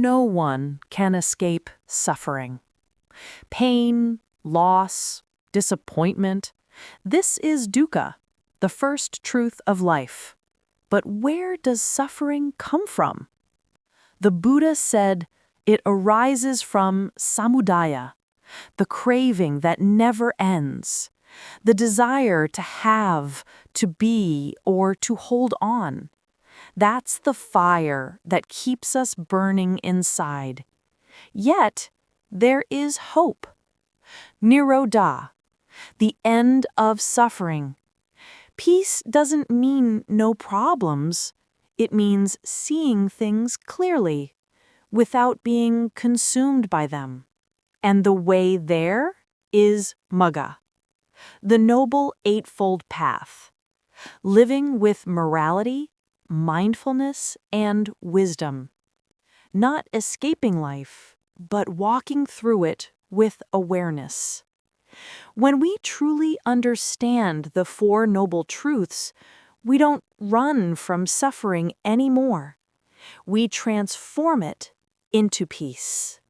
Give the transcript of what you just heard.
No one can escape suffering. Pain, loss, disappointment. This is dukkha, the first truth of life. But where does suffering come from? The Buddha said it arises from samudaya, the craving that never ends, the desire to have, to be, or to hold on. That's the fire that keeps us burning inside. Yet, there is hope. Nirodha, the end of suffering. Peace doesn't mean no problems. It means seeing things clearly, without being consumed by them. And the way there is Magga, the Noble Eightfold Path, living with morality, mindfulness, and wisdom. Not escaping life, but walking through it with awareness. When we truly understand the Four Noble Truths, we don't run from suffering anymore. We transform it into peace.